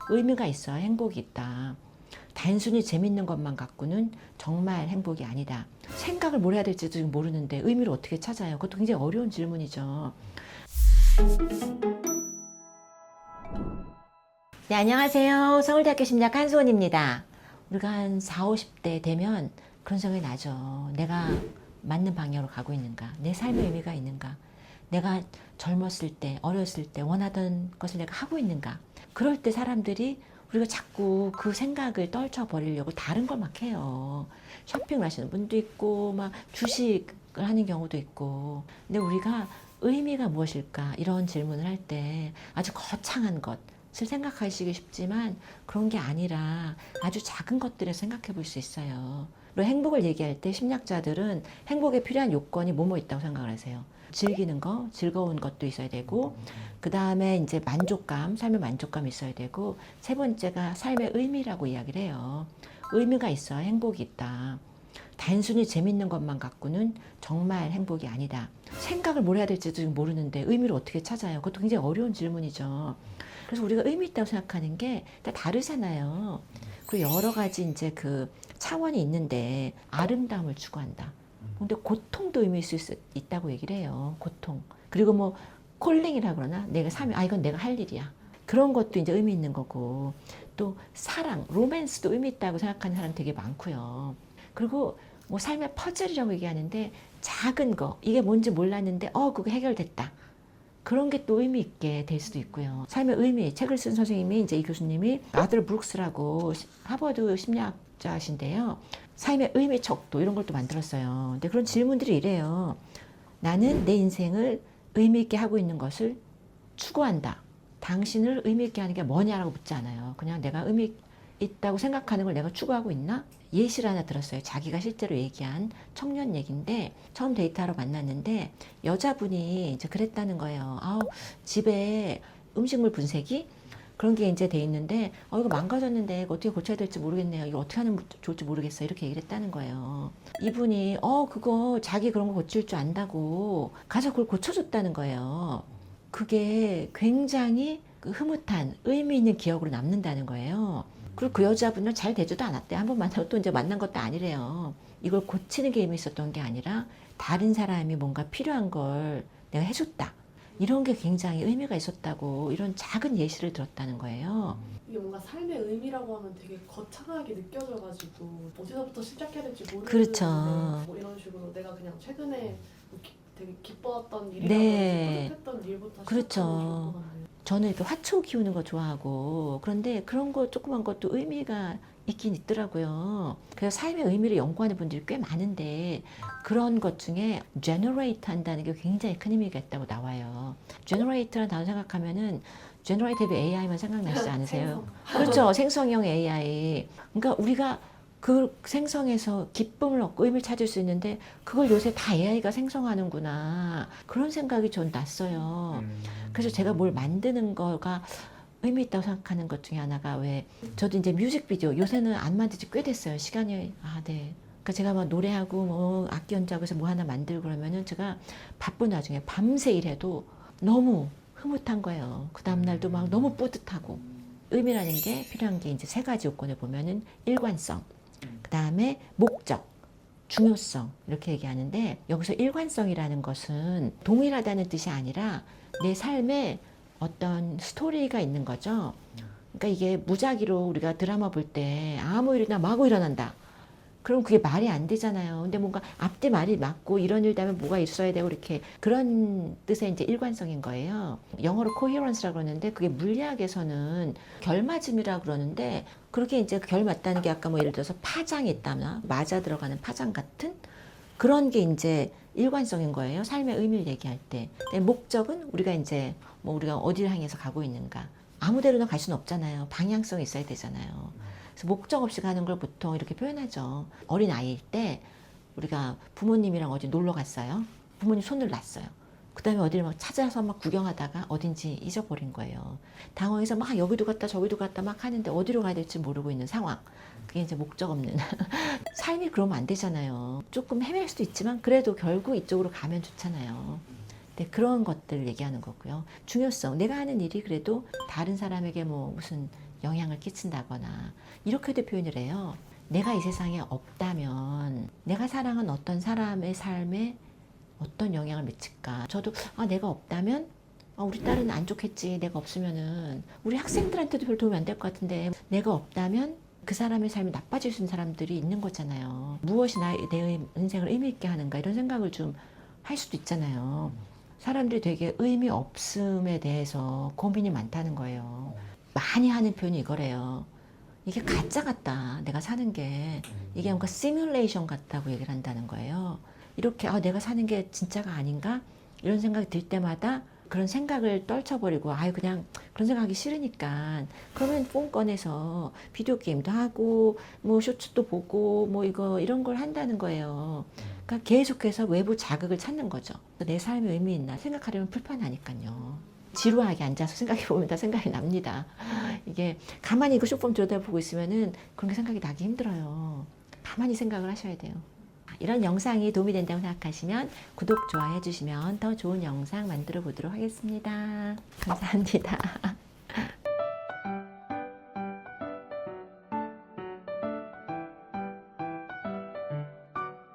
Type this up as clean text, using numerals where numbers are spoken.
의미가 있어야 행복이 있다. 단순히 재밌는 것만 갖고는 정말 행복이 아니다. 생각을 뭘 해야 될지도 지금 모르는데 의미를 어떻게 찾아요? 그것도 굉장히 어려운 질문이죠. 네, 안녕하세요. 서울대학교 심리학 한수원입니다. 우리가 한 40, 50대 되면 그런 생각이 나죠. 내가 맞는 방향으로 가고 있는가? 내 삶의 의미가 있는가? 내가 젊었을 때, 어렸을 때 원하던 것을 내가 하고 있는가? 그럴 때 사람들이 우리가 자꾸 그 생각을 떨쳐버리려고 다른 걸 막 해요. 쇼핑을 하시는 분도 있고, 막 주식을 하는 경우도 있고. 근데 우리가 의미가 무엇일까? 이런 질문을 할 때 아주 거창한 것을 생각하시기 쉽지만 그런 게 아니라 아주 작은 것들을 생각해 볼 수 있어요. 그리고 행복을 얘기할 때 심리학자들은 행복에 필요한 요건이 뭐뭐 있다고 생각을 하세요. 즐기는 거, 즐거운 것도 있어야 되고, 그 다음에 이제 만족감, 삶의 만족감이 있어야 되고, 세 번째가 삶의 의미라고 이야기를 해요. 의미가 있어야 행복이 있다. 단순히 재밌는 것만 갖고는 정말 행복이 아니다. 생각을 뭘 해야 될지도 지금 모르는데 의미를 어떻게 찾아요? 그것도 굉장히 어려운 질문이죠. 그래서 우리가 의미 있다고 생각하는 게 다 다르잖아요. 그리고 여러 가지 이제 그 차원이 있는데 아름다움을 추구한다. 근데 고통도 의미 있을 수 있다고 얘기를 해요. 고통. 그리고 뭐 콜링이라 그러나 내가 이건 내가 할 일이야. 그런 것도 이제 의미 있는 거고, 또 사랑, 로맨스도 의미 있다고 생각하는 사람 되게 많고요. 그리고 뭐 삶의 퍼즐이라고 얘기하는데 작은 거, 이게 뭔지 몰랐는데 그거 해결됐다. 그런 게 또 의미 있게 될 수도 있고요. 삶의 의미, 책을 쓴 선생님이 이제 이 교수님이 아들 브룩스라고 하버드 심리학자신데요. 삶의 의미 척도 이런 걸 또 만들었어요. 근데 그런 질문들이 이래요. 나는 내 인생을 의미 있게 하고 있는 것을 추구한다. 당신을 의미 있게 하는 게 뭐냐라고 묻지 않아요. 그냥 내가 의미 있다고 생각하는 걸 내가 추구하고 있나? 예시를 하나 들었어요. 자기가 실제로 얘기한 청년 얘기인데, 처음 데이트하러 만났는데 여자분이 이제 그랬다는 거예요. 집에 음식물 분쇄기 그런 게 이제 돼 있는데 이거 망가졌는데 이거 어떻게 고쳐야 될지 모르겠네요. 이거 어떻게 하면 좋을지 모르겠어요. 이렇게 얘기를 했다는 거예요. 이분이 그거 자기 그런 거 고칠 줄 안다고 가서 그걸 고쳐줬다는 거예요. 그게 굉장히 그 흐뭇한 의미 있는 기억으로 남는다는 거예요. 그리고 그 여자분은 잘 되지도 않았대. 한 번 만나고 또 이제 만난 것도 아니래요. 이걸 고치는 게 의미 있었던 게 아니라 다른 사람이 뭔가 필요한 걸 내가 해줬다. 이런 게 굉장히 의미가 있었다고 이런 작은 예시를 들었다는 거예요. 이게 뭔가 삶의 의미라고 하면 되게 거창하게 느껴져가지고 어디서부터 시작해야 될지 모르는데 그렇죠. 뭐 이런 식으로 내가 그냥 최근에 뭐 되게 기뻤던 네. 일이라든지 뿌듯했던 일부터 그렇죠. 시작하면 좋을 것 같네요. 저는 이렇게 화초 키우는 거 좋아하고 그런데 그런 거 조그만 것도 의미가 있긴 있더라고요. 그래서 삶의 의미를 연구하는 분들이 꽤 많은데 그런 것 중에 generate 한다는 게 굉장히 큰 의미가 있다고 나와요. generate라는 단어 생각하면은 generative AI만 생각나시지 않으세요? 그렇죠. 생성형 AI. 그러니까 우리가 그 생성에서 기쁨을 얻고 의미를 찾을 수 있는데 그걸 요새 다 AI가 생성하는구나. 그런 생각이 전 났어요. 그래서 제가 뭘 만드는 거가 의미 있다고 생각하는 것 중에 하나가 왜 저도 이제 뮤직비디오 요새는 안 만든 지 꽤 됐어요. 시간이 네. 그러니까 제가 막 노래하고 뭐 악기 연주하고 해서 뭐 하나 만들고 그러면은 제가 바쁜 와중에 밤새 일해도 너무 흐뭇한 거예요. 그 다음날도 막 너무 뿌듯하고 의미라는 게 필요한 게 이제 세 가지 요건을 보면은 일관성, 그 다음에 목적, 중요성 이렇게 얘기하는데 여기서 일관성이라는 것은 동일하다는 뜻이 아니라 내 삶에 어떤 스토리가 있는 거죠. 그러니까 이게 무작위로 우리가 드라마 볼 때 아무 일이나 마구 일어난다. 그럼 그게 말이 안 되잖아요. 근데 뭔가 앞뒤 말이 맞고 이런 일 되면 뭐가 있어야 되고 이렇게 그런 뜻의 이제 일관성인 거예요. 영어로 coherence라고 그러는데 그게 물리학에서는 결맞음이라고 그러는데 그렇게 이제 결 맞다는 게 아까 뭐 예를 들어서 파장이 있다나 맞아 들어가는 파장 같은 그런 게 이제 일관성인 거예요. 삶의 의미를 얘기할 때. 목적은 우리가 이제 뭐 우리가 어디를 향해서 가고 있는가. 아무 데로나 갈 수는 없잖아요. 방향성이 있어야 되잖아요. 그래서 목적 없이 가는 걸 보통 이렇게 표현하죠. 어린 아이일 때 우리가 부모님이랑 어디 놀러 갔어요. 부모님 손을 놨어요. 그 다음에 어디를 막 찾아서 막 구경하다가 어딘지 잊어버린 거예요. 당황해서 막 여기도 갔다 저기도 갔다 막 하는데 어디로 가야 될지 모르고 있는 상황. 그게 이제 목적 없는 삶이 그러면 안 되잖아요. 조금 헤맬 수도 있지만 그래도 결국 이쪽으로 가면 좋잖아요. 네, 그런 것들을 얘기하는 거고요. 중요성. 내가 하는 일이 그래도 다른 사람에게 뭐 무슨 영향을 끼친다거나 이렇게도 표현을 해요. 내가 이 세상에 없다면 내가 사랑한 어떤 사람의 삶에 어떤 영향을 미칠까. 저도 내가 없다면 우리 딸은 안 좋겠지. 내가 없으면은 우리 학생들한테도 별 도움이 안 될 것 같은데 내가 없다면 그 사람의 삶이 나빠질 수 있는 사람들이 있는 거잖아요. 무엇이 내 인생을 의미 있게 하는가 이런 생각을 좀 할 수도 있잖아요. 사람들이 되게 의미 없음에 대해서 고민이 많다는 거예요. 많이 하는 표현이 이거래요. 이게 가짜 같다. 내가 사는 게 이게 뭔가 시뮬레이션 같다고 얘기를 한다는 거예요. 이렇게 내가 사는 게 진짜가 아닌가? 이런 생각이 들 때마다 그런 생각을 떨쳐버리고 그냥 그런 생각하기 싫으니까 그러면 폰 꺼내서 비디오 게임도 하고 뭐 쇼츠도 보고 뭐 이런 걸 한다는 거예요. 그러니까 계속해서 외부 자극을 찾는 거죠. 내 삶에 의미 있나 생각하려면 불편하니까요. 지루하게 앉아서 생각해보면 다 생각이 납니다. 이게 가만히 이거 쇼폼 들여다보고 있으면은 그런 게 생각이 나기 힘들어요. 가만히 생각을 하셔야 돼요. 이런 영상이 도움이 된다고 생각하시면 구독, 좋아해 주시면 더 좋은 영상 만들어 보도록 하겠습니다. 감사합니다.